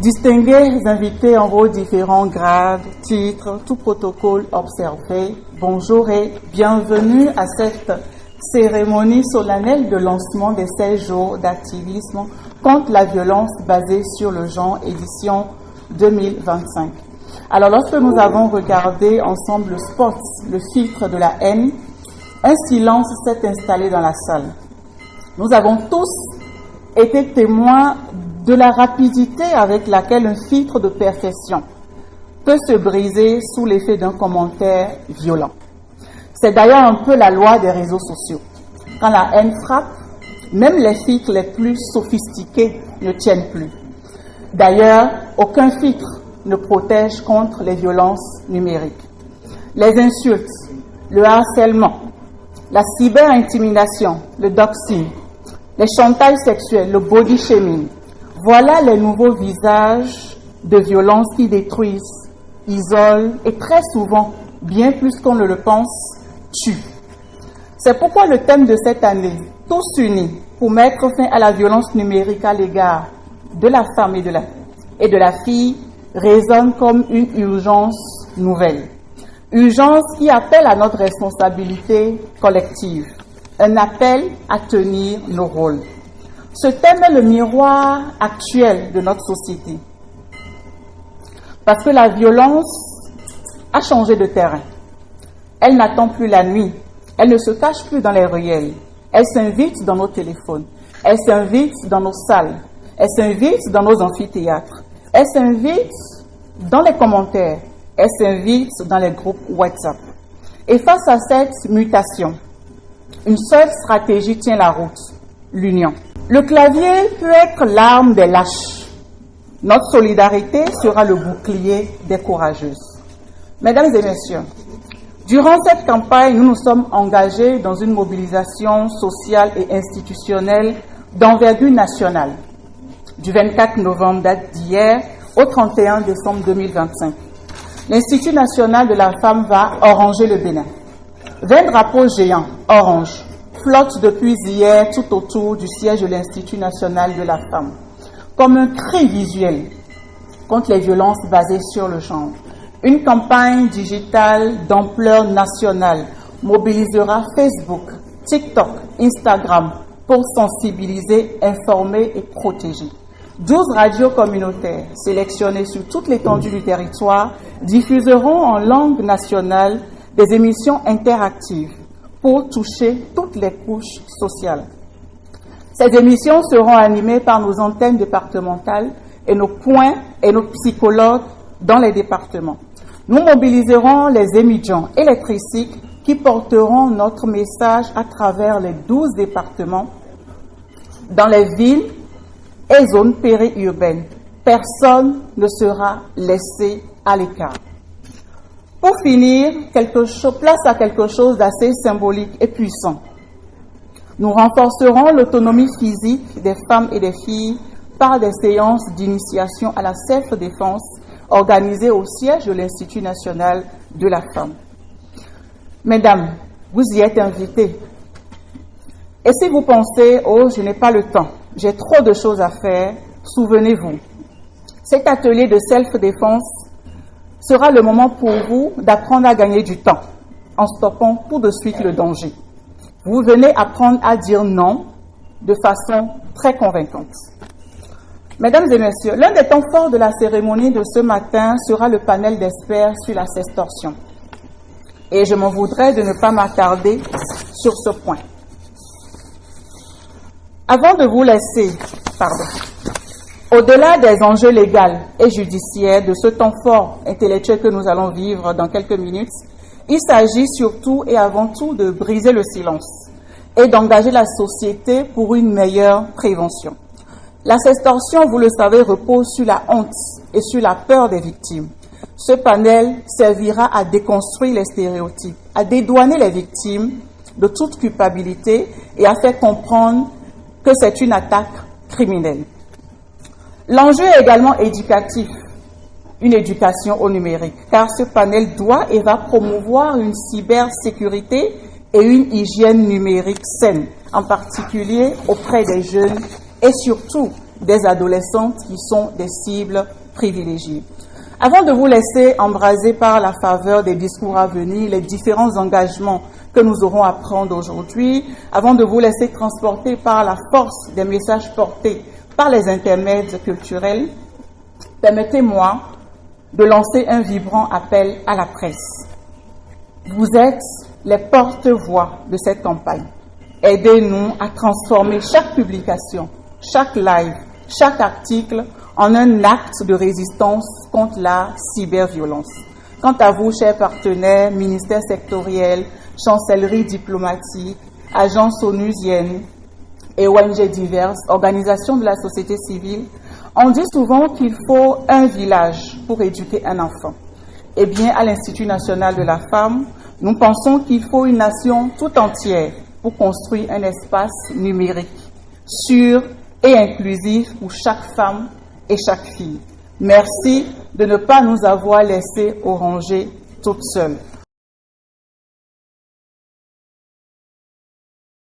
Distingués invités en vos différents grades, titres, tout protocole observé, bonjour et bienvenue à cette cérémonie solennelle de lancement des 16 jours d'activisme contre la violence basée sur le genre, édition 2025. Alors, lorsque nous avons regardé ensemble le spot, le filtre de la haine, un silence s'est installé dans la salle. Nous avons tous été témoins de la rapidité avec laquelle un filtre de perfection peut se briser sous l'effet d'un commentaire violent. C'est d'ailleurs un peu la loi des réseaux sociaux. Quand la haine frappe, même les filtres les plus sophistiqués ne tiennent plus. D'ailleurs, aucun filtre ne protège contre les violences numériques. Les insultes, le harcèlement, la cyber-intimidation, le doxing, les chantages sexuels, le body shaming, voilà les nouveaux visages de violence qui détruisent, isolent et très souvent, bien plus qu'on ne le pense, tuent. C'est pourquoi le thème de cette année, tous unis pour mettre fin à la violence numérique à l'égard de la femme et de la fille, résonne comme une urgence nouvelle. Urgence qui appelle à notre responsabilité collective, un appel à tenir nos rôles. Ce thème est le miroir actuel de notre société. Parce que la violence a changé de terrain. Elle n'attend plus la nuit. Elle ne se cache plus dans les ruelles. Elle s'invite dans nos téléphones. Elle s'invite dans nos salles. Elle s'invite dans nos amphithéâtres. Elle s'invite dans les commentaires. Elle s'invite dans les groupes WhatsApp. Et face à cette mutation, une seule stratégie tient la route, l'union. Le clavier peut être l'arme des lâches. Notre solidarité sera le bouclier des courageuses. Mesdames et messieurs, durant cette campagne, nous nous sommes engagés dans une mobilisation sociale et institutionnelle d'envergure nationale, du 24 novembre, date d'hier, au 31 décembre 2025. L'Institut national de la femme va oranger le Bénin. 20 drapeaux géants, orange, flottent depuis hier tout autour du siège de l'Institut national de la femme, comme un cri visuel contre les violences basées sur le genre. Une campagne digitale d'ampleur nationale mobilisera Facebook, TikTok, Instagram pour sensibiliser, informer et protéger. 12 radios communautaires sélectionnées sur toute l'étendue du territoire diffuseront en langue nationale des émissions interactives pour toucher toutes les couches sociales. Ces émissions seront animées par nos antennes départementales et nos points et nos psychologues dans les départements. Nous mobiliserons les émigrants et les tricycles qui porteront notre message à travers les 12 départements, dans les villes et zones périurbaines. Personne ne sera laissé à l'écart. Pour finir, place à quelque chose d'assez symbolique et puissant. Nous renforcerons l'autonomie physique des femmes et des filles par des séances d'initiation à la self-défense organisées au siège de l'Institut national de la femme. Mesdames, vous y êtes invitées. Et si vous pensez, oh, je n'ai pas le temps, j'ai trop de choses à faire, souvenez-vous, cet atelier de self-défense sera le moment pour vous d'apprendre à gagner du temps en stoppant tout de suite le danger. Vous venez apprendre à dire non de façon très convaincante. Mesdames et messieurs, l'un des temps forts de la cérémonie de ce matin sera le panel d'experts sur la sextorsion. Et je m'en voudrais de ne pas m'attarder sur ce point. Avant de vous laisser, au-delà des enjeux légaux et judiciaires de ce temps fort intellectuel que nous allons vivre dans quelques minutes, il s'agit surtout et avant tout de briser le silence et d'engager la société pour une meilleure prévention. La sextorsion, vous le savez, repose sur la honte et sur la peur des victimes. Ce panel servira à déconstruire les stéréotypes, à dédouaner les victimes de toute culpabilité et à faire comprendre que c'est une attaque criminelle. L'enjeu est également éducatif, une éducation au numérique, car ce panel doit et va promouvoir une cybersécurité et une hygiène numérique saine, en particulier auprès des jeunes et surtout des adolescentes qui sont des cibles privilégiées. Avant de vous laisser embraser par la faveur des discours à venir, les différents engagements que nous aurons à prendre aujourd'hui, avant de vous laisser transporter par la force des messages portés par les intermèdes culturels, permettez-moi de lancer un vibrant appel à la presse. Vous êtes les porte-voix de cette campagne. Aidez-nous à transformer chaque publication, chaque live, chaque article en un acte de résistance contre la cyberviolence. Quant à vous, chers partenaires, ministères sectoriels, chancelleries diplomatiques, agences onusiennes et ONG diverses, organisations de la société civile, on dit souvent qu'il faut un village pour éduquer un enfant. Eh bien, à l'Institut national de la femme, nous pensons qu'il faut une nation tout entière pour construire un espace numérique sûr et inclusif pour chaque femme et chaque fille. Merci de ne pas nous avoir laissés au rangées toutes seules.